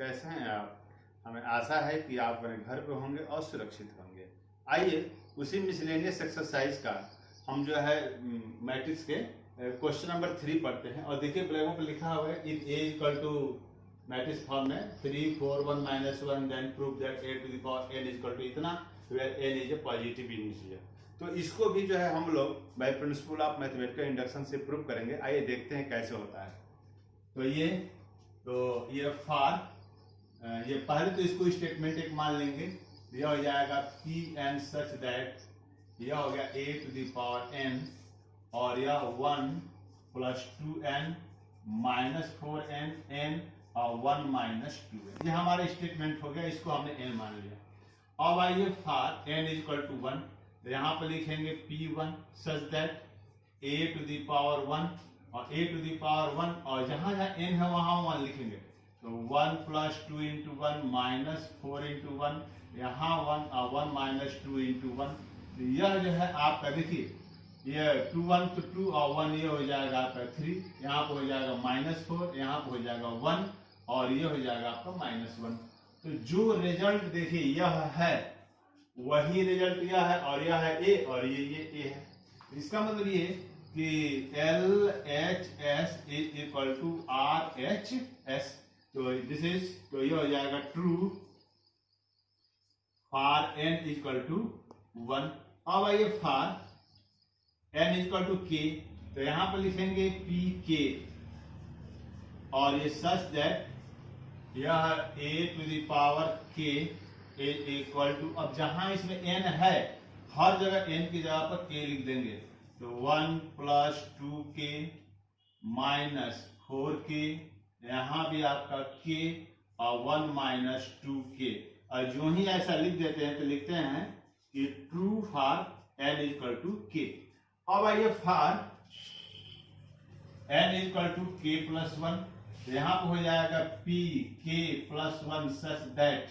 कैसे हैं आप? हमें आशा है कि आप अपने घर पे होंगे और सुरक्षित होंगे। आइए उसी मिसलेनियस एक्सरसाइज का हम जो है मैट्रिक्स के क्वेश्चन नंबर 3 पढ़ते हैं। और देखिए ब्लैक बोर्ड पर लिखा हुआ है if A equal to matrix form में 3 4 1 -1 then prove that a to the power n equal to इतना where n is a positive integer. तो इसको भी जो है हम लोग by principle of mathematical induction से प्रूव करेंगे। आइए देखते हैं कैसे होता है। तो ये फॉर ये पहले तो इसको स्टेटमेंट एक मान लेंगे। यह हो जाएगा पी एन सच दैट यह हो गया a to the power n और यह 1 + 2n -4n n और 1 - 2n। ये हमारा स्टेटमेंट हो गया, इसको हमने n मान लिया। अब आइए फॉर n = 1, तो यहाँ पर लिखेंगे P1 such that a to the power 1 और a टू द पावर 1 और जहाँ जहाँ n है वहाँ 1 लिखेंगे। तो 1 + 2 × 1 -4 × 1 यहाँ 1 और 1 - 2 × 1। तो यह जो है आपका देखिए ये 2 1 तो 2 और 1 ये हो जाएगा आपका 3, यहाँ पर हो जाएगा -4, यहाँ पर हो जाएगा 1 और ये हो जाएगा आपका -1। तो जो रिजल्ट देखिए यह है वही रिजल्ट यह है और यह है a और ये a है। इसका मतलब ये कि LHS = RHS। तो ये हो जाएगा ट्रू फॉर n = 1। अब आइए फॉर n = k, तो यहां पर लिखेंगे PK और ये सच दैट यह a to the power k = अब जहां इसमें n है हर जगह n की जगह पर k लिख देंगे। तो 1 + 2k -4k यहाँ भी आपका k और 1 - 2k। और जो ही ऐसा लिख देते हैं तो लिखते हैं कि ट्रू फॉर n = k। अब आइए फॉर n = k + 1, तो यहाँ पर हो जाएगा p k + 1 सच दैट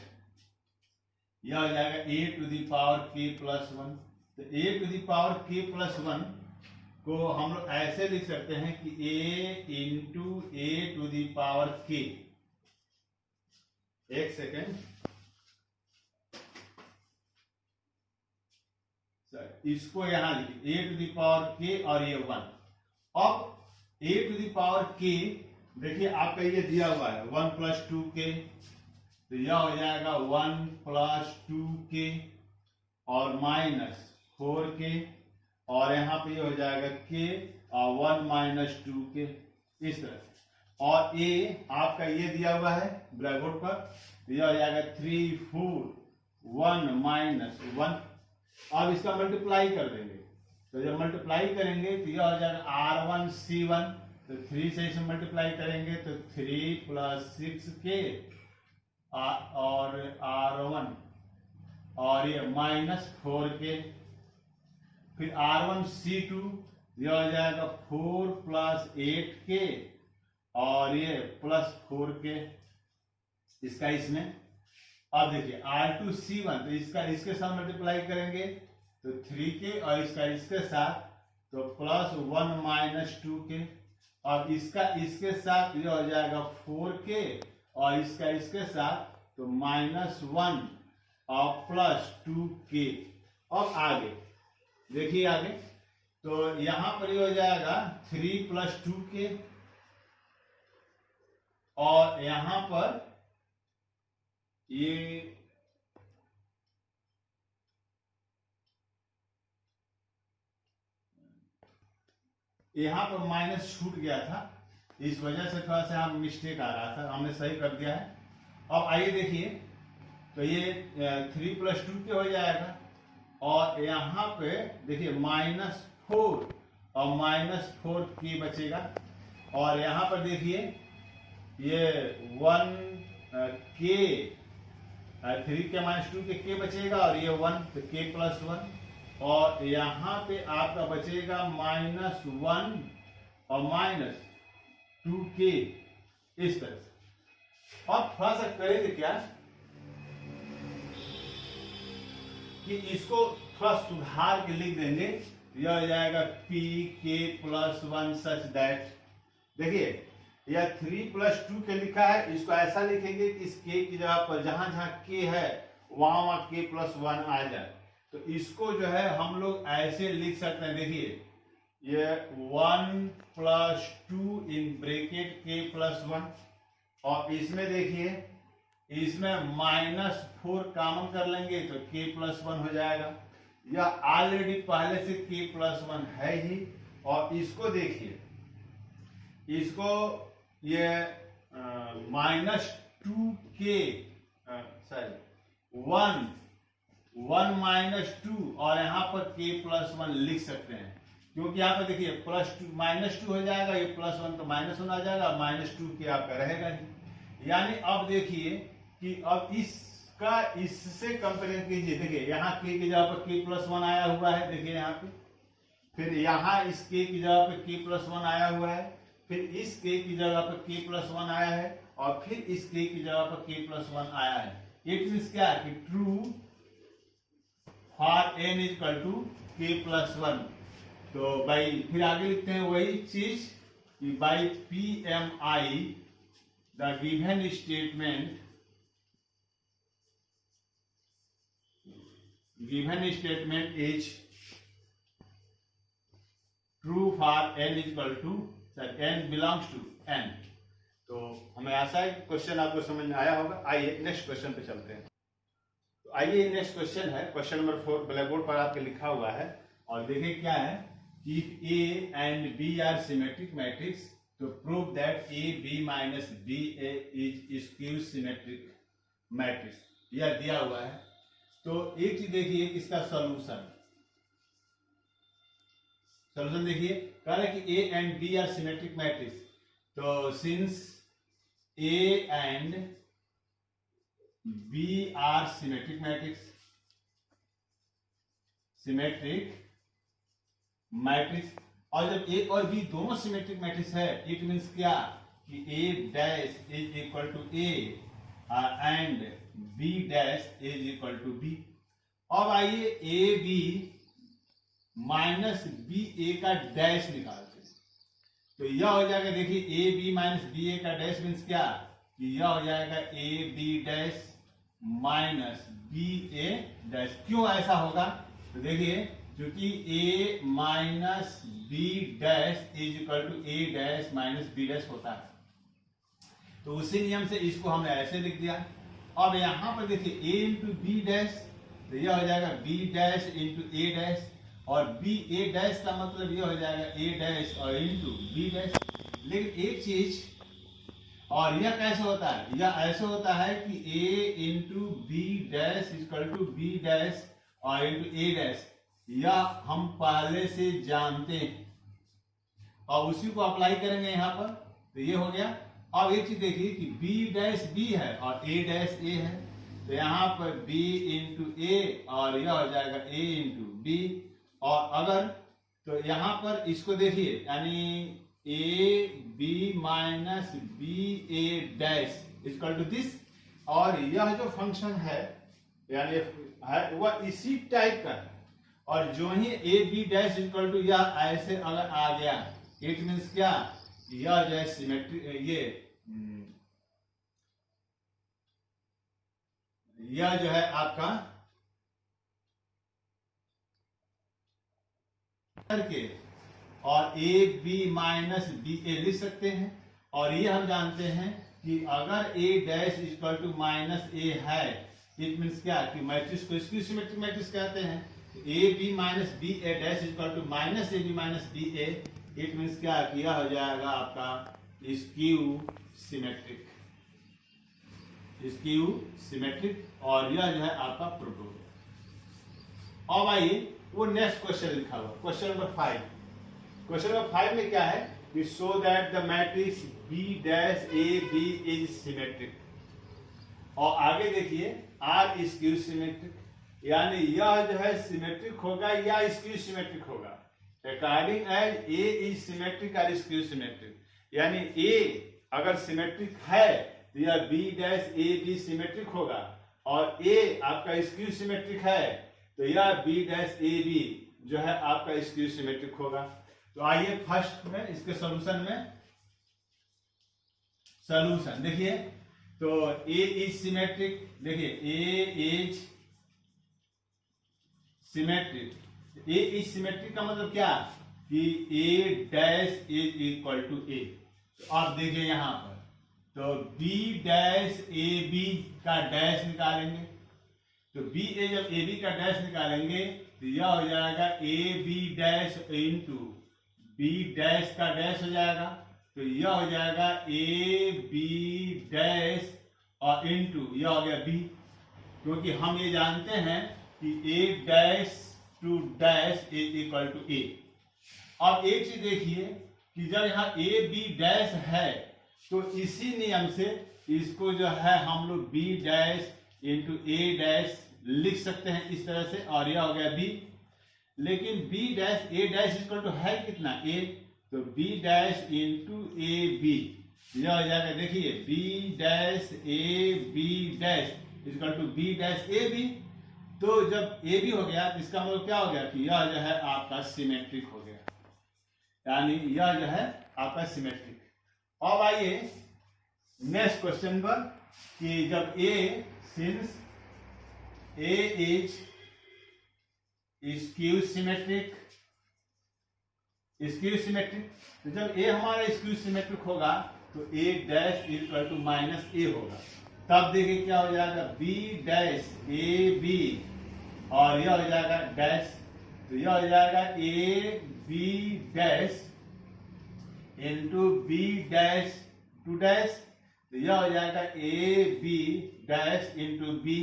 यह हो जाएगा a to the power k + 1। तो a to the power k + 1 को हम लोग ऐसे लिख सकते हैं कि a × a to the power k। एक सेकेंड, इसको यहां लिखिए a to the power k और ये 1। अब a to the power k देखिए आपका ये दिया हुआ है 1 + 2k, तो यह हो जाएगा 1 + 2k और -4k और यहाँ पे ये हो जाएगा k और 1 - 2k इस तरह। और a आपका ये दिया हुआ है ब्लैक बोर्ड पर, तो यह हो जाएगा 3 4 1 - 1। अब इसका मल्टीप्लाई कर देंगे, तो जब मल्टीप्लाई करेंगे तो यह हो जाएगा R1 C1, तो 3 से इसे मल्टीप्लाई करेंगे तो 3 + 6k और R1 और ये -4k। फिर R1 C2 यह हो जाएगा 4 + 8k और ये +4k इसका इसमें। अब देखिए R2 C1, तो इसका इसके साथ मल्टीप्लाई करेंगे तो 3k और इसका इसके साथ तो +1 - 2k। अब इसका इसके साथ यह हो जाएगा 4k और इसका इसके साथ तो -1 और +2k। अब आगे देखिए आगे, तो यहां पर ये हो जाएगा 3 + 2k और यहां पर ये यहां पर माइनस छूट गया था, इस वजह से थोड़ा सा यहाँ मिस्टेक आ रहा था, हमने सही कर दिया है। अब आइए देखिए, तो ये 3 + 2k हो जाएगा और यहाँ पे देखिए -4 और -4k बचेगा और यहाँ पर देखिए ये 1k 3k - 2k k बचेगा और ये 1 तो k + 1 और यहाँ पे आपका बचेगा -1 और -2k इस तरह से। अब थोड़ा सा करेंगे क्या कि इसको थोड़ा सुधार के लिख देंगे। यह हो जाएगा pk + 1 सच दैट देखिए या 3+2 के लिखा है, इसको ऐसा लिखेंगे कि इस k की जगह पर जहां जहां k है वहां वहां k+1 आ जाए। तो इसको जो है हम लोग ऐसे लिख सकते हैं, देखिए ये 1+2 इन ब्रैकेट k+1, और इसमें देखिए इसमें -4 कॉमन कर लेंगे तो k+1 हो जाएगा। यह ऑलरेडी पहले से k+1 है ही। और इसको देखिए, इसको ये -2k सॉरी 1 और यहाँ पर k+1 लिख सकते हैं, क्योंकि यहाँ पर देखिए +2 हो जाएगा, ये +1 तो -1 आ जाएगा, -2k आपका रहेगा ही। यानी अब देखिए कि अब इसका इससे कंपेयर कीजिए, देखिए यहाँ k की जगह पर k+1 आया हुआ है, देखिए यहाँ पे, फिर यहाँ इस k की जगह पे k+1 आया हुआ है, फिर इस k की जगह पर k+1 आया है, और फिर इस k की जगह पर k+1 आया है। इट मीन्स क्या कि ट्रू फॉर n = k+1। तो भाई फिर आगे लिखते हैं वही चीज कि by PMI the given statement is true for n belongs to n। तो हमें आशा है कि क्वेश्चन आपको समझ में आया होगा। आइए नेक्स्ट क्वेश्चन पे चलते हैं। तो आइए नेक्स्ट क्वेश्चन है, क्वेश्चन नंबर 4 ब्लैक बोर्ड पर आपके लिखा हुआ है, और देखिए क्या है कि if A and B are symmetric matrix तो prove that AB minus BA is skew symmetric matrix, यह दिया हुआ है। तो एक चीज देखिए इसका सॉल्यूशन देखिए, कह रहे कि A and B are symmetric matrix, तो since A and B are symmetric matrix और जब A और B दोनों सिमेट्रिक मैट्रिक्स है, इट मीन्स क्या कि A dash is equal to A and B dash is equal to B। अब आइए AB माइनस BA का डैश निकालते हैं, तो यह हो जाएगा, देखिए AB माइनस BA का डैश मीन्स क्या कि यह हो जाएगा AB dash minus BA dash. क्यों ऐसा होगा, तो देखिए क्योंकि A minus B dash is equal to A dash minus B dash होता है, तो उसी नियम से इसको हमने ऐसे लिख दिया। अब यहाँ पर देखिए A इंटू B डैश, तो यह हो जाएगा B dash into A dash, और B A डैश का मतलब यह हो जाएगा A डैश और इंटू B डैश। लेकिन एक चीज, और यह कैसे होता है, यह ऐसे होता है कि A into B dash equal to B dash और इंटू A डैश, यह हम पहले से जानते हैं और उसी को अप्लाई करेंगे यहाँ पर, तो ये हो गया। अब एक चीज देखिए कि B डैश B है और A डैश A है, तो यहाँ पर B इंटू A और यह हो जाएगा A इंटू B। और अगर तो यहाँ पर इसको देखिए, यानी A B minus B A dash equal to this, और यह जो फंक्शन है यानी है वह इसी टाइप का है, और जो ही A B dash equal to यह ऐसे अगर आ गया, इट मीन्स क्या, यह जो है सिमेट्रिक, यह जो है आपका करके और A B minus B A लिख सकते हैं। और ये हम जानते हैं कि अगर A dash equal to minus A है, इट मीन्स क्या कि मैट्रिक्स को स्क्यू सिमेट्रिक मैट्रिक्स कहते हैं। A B minus B A dash equal to minus A B minus B A, it means क्या कि यह हो जाएगा आपका स्क्यू सिमेट्रिक, और यह जो है आपका प्रोटोन। अब आइए वो नेक्स्ट क्वेश्चन लिखा हुआ क्वेश्चन नंबर 5। क्वेश्चन नंबर 5 में क्या है कि show that the matrix B dash A B is symmetric, और आगे देखिए आर स्क्यू सिमेट्रिक, यानी यह जो है सिमेट्रिक होगा या स्क्यू सिमेट्रिक होगा according as A is symmetric और स्क्यू सिमेट्रिक। यानी A अगर सिमेट्रिक है तो यह B dash A B symmetric होगा, और A आपका स्क्यू सिमेट्रिक है तो यह B डैश A B जो है आपका स्क्यू सिमेट्रिक होगा। तो आइए फर्स्ट में इसके सॉल्यूशन में सॉल्यूशन देखिए, तो ए इज सिमेट्रिक, देखिए A is symmetric. A is symmetric का मतलब क्या कि A dash is equal to A. तो आप देखिए यहां पर, तो बी डैश ए बी का डैश निकालेंगे, तो बी ए जब ए बी का डैश निकालेंगे तो यह हो जाएगा A B dash into B dash का डैश हो जाएगा, तो यह हो जाएगा ए बी डैश और इंटू यह हो गया बी, क्योंकि हम ये जानते हैं कि A dash to dash is equal to A. अब एक चीज देखिए कि जब यहाँ ए बी डैश है तो इसी नियम से इसको जो है हम लोग B dash into A dash लिख सकते हैं इस तरह से, और यह हो गया बी। लेकिन B dash A dash equal to है कितना ए, तो B dash into A B यह हो जाएगा, देखिए B dash A B dash equal to B dash A B. तो जब ए बी हो गया तो इसका मतलब क्या हो गया कि यह जो है आपका सिमेट्रिक हो गया, यानी यह जो है आपका सिमेट्रिक। अब आइए नेक्स्ट क्वेश्चन पर कि जब ए since A is skew symmetric, skew symmetric, तो जब ए हमारा स्क्यू सिमेट्रिक होगा तो ए डैश इक्वल टू माइनस ए होगा, तब देखिए क्या हो जाएगा बी डैश ए बी और यह हो जाएगा डैश, तो यह हो जाएगा A B dash into B dash to dash, तो यह हो जाएगा A B dash into B,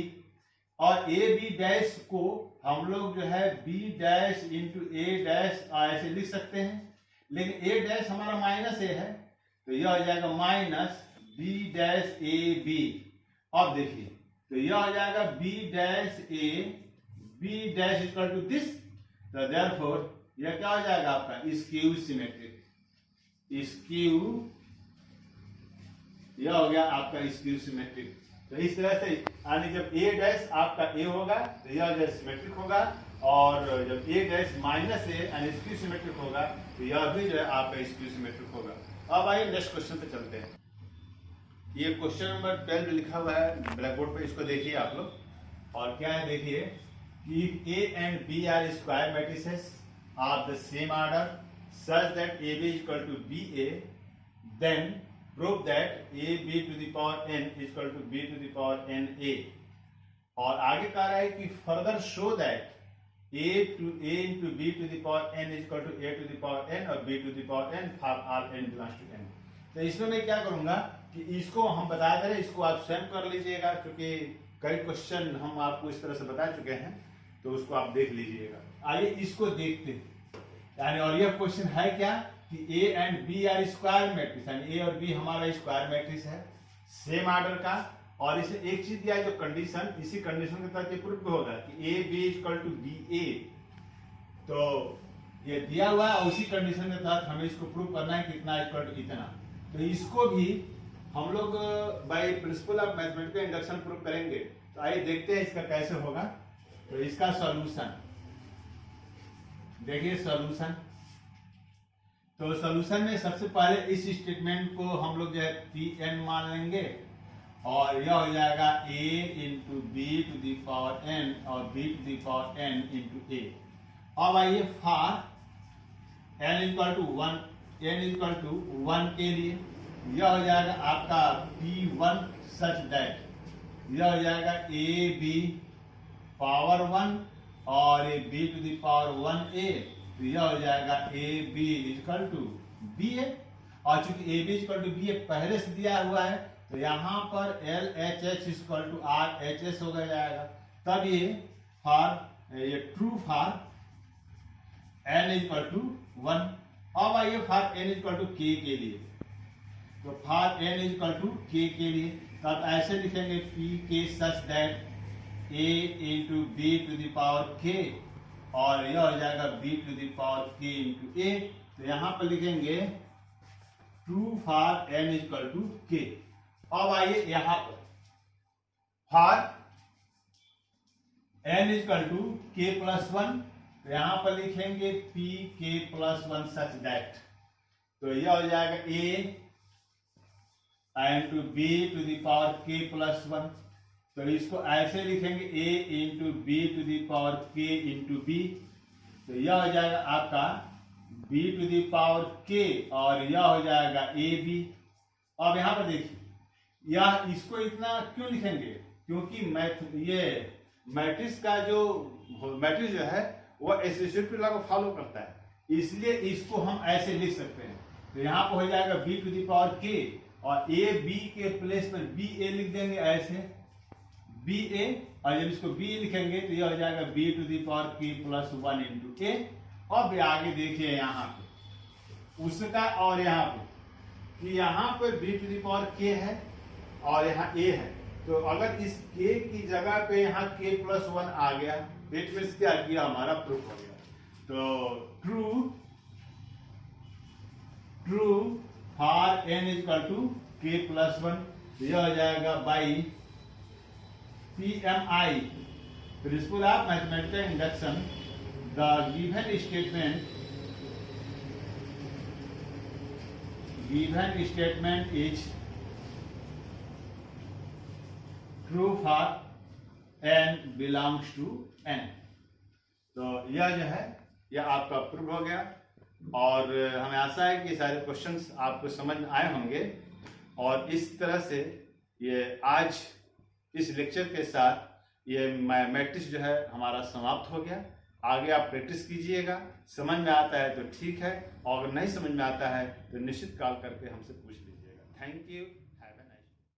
और ए बी डैश को हम लोग जो है B dash into A dash ऐसे लिख सकते हैं, लेकिन ए डैश हमारा माइनस ए है तो यह हो जाएगा minus B dash A B. अब देखिए तो यह हो जाएगा B dash A B dash equal to this, तो देयरफॉर यह क्या हो जाएगा आपका स्क्यू सिमेट्रिक, स्क्यू, यह हो गया आपका स्क्यू सिमेट्रिक। तो इस तरह से यानी जब ए डैश आपका ए होगा तो यह जो सिमेट्रिक होगा, और जब ए डैश माइनस ए यानी स्क्यू सिमेट्रिक होगा तो यह भी जो है आपका स्क्यू सिमेट्रिक होगा। अब आइए नेक्स्ट क्वेश्चन पे चलते हैं। ये क्वेश्चन नंबर 12 लिखा हुआ है ब्लैक बोर्ड पे, इसको देखिए आप लोग, और क्या है देखिए कि A and B are square matrices of the same order such that AB is equal to BA, then prove that AB to the power n is equal to B to the power n A। और आगे कह रहा है कि further show that A into B to the power n is equal to A to the power n और B to the power n for all n belongs to n। तो इसमें मैं क्या करूंगा कि इसको हम बता दे रहे, इसको आप स्वयं कर लीजिएगा, क्योंकि कई क्वेश्चन हम आपको इस तरह से बता चुके हैं, तो उसको आप देख लीजिएगा। आइए इसको देखते हैं, यानी और यह क्वेश्चन है क्या कि A and B are square matrix, यानी ए और बी हमारा स्क्वायर मैट्रिक्स है सेम ऑर्डर का, और इसे एक चीज दिया है जो कंडीशन, इसी कंडीशन के तहत ये प्रूफ होगा कि A B equal to B A, तो ये दिया हुआ है और उसी कंडीशन के तहत हमें इसको प्रूफ करना है कि इतना इक्वल टू इतना। तो इसको भी हम लोग by principle of mathematical induction proof करेंगे। तो आइए देखते हैं इसका कैसे होगा। तो इसका सॉल्यूशन देखिए, सॉल्यूशन, तो सॉल्यूशन में सबसे पहले इस स्टेटमेंट को हम लोग जो है पी एन मान लेंगे, और यह हो जाएगा a into B to the power n और b to the power n into A. अब आइए फॉर n इक्वल टू 1 के लिए यह हो जाएगा आपका p1 सच दैट यह हो जाएगा a b पावर 1 और A b to the power 1a, तो यह हो जाएगा A B equal to B A, और चूंकि A B equal to B A पहले से दिया हुआ है तो यहाँ पर L H S equal to R H S हो जाएगा। तब ये फॉर ये true for N equal to 1। अब आइए फॉर एन इक्वल टू के लिए, तो फॉर एन इक्वल टू के लिए तब ऐसे लिखेंगे P K such that a into B to the power k, और यह हो जाएगा b to the power k into a। तो यहाँ पर लिखेंगे true for n equal to k। अब आइए यहाँ पर for n equal to k plus 1, तो यहाँ पर लिखेंगे p k plus 1 such that, तो यह हो जाएगा a into B to the power K plus 1। तो इसको ऐसे लिखेंगे a into B to the power k into B. तो यह हो जाएगा आपका b to the power k और यह हो जाएगा ए बी। अब यहाँ पर देखिए, यह इसको इतना क्यों लिखेंगे, क्योंकि ये मैट्रिक्स का जो मैट्रिक्स जो है वह एसोसिएटिव लॉ को फॉलो करता है, इसलिए इसको हम ऐसे लिख सकते हैं। तो यहाँ पर हो जाएगा b to the power k और a b के प्लेस पर b a लिख देंगे ऐसे b a, और जब इसको b लिखेंगे तो यह हो जाएगा b to the power k plus 1 into a। अब आगे देखिए यहाँ पे उसका और यहाँ पे कि यहाँ पर b to the power k है और यहाँ a है, तो अगर इस k की जगह पे यहाँ k प्लस 1 आ गया, इट मींस क्या किया, हमारा प्रूफ हो गया। तो true for n equal to k plus 1, यह हो जाएगा by PMI, principle of mathematical induction. The given statement is true for n belongs to n। तो यह जो है यह आपका प्रूव हो गया, और हमें आशा है कि सारे क्वेश्चंस आपको समझ में आए होंगे। और इस तरह से ये आज इस लेक्चर के साथ ये मैट्रिक्स जो है हमारा समाप्त हो गया। आगे आप प्रैक्टिस कीजिएगा, समझ में आता है तो ठीक है, और अगर नहीं समझ में आता है तो निश्चित कॉल करके हमसे पूछ लीजिएगा। Thank you.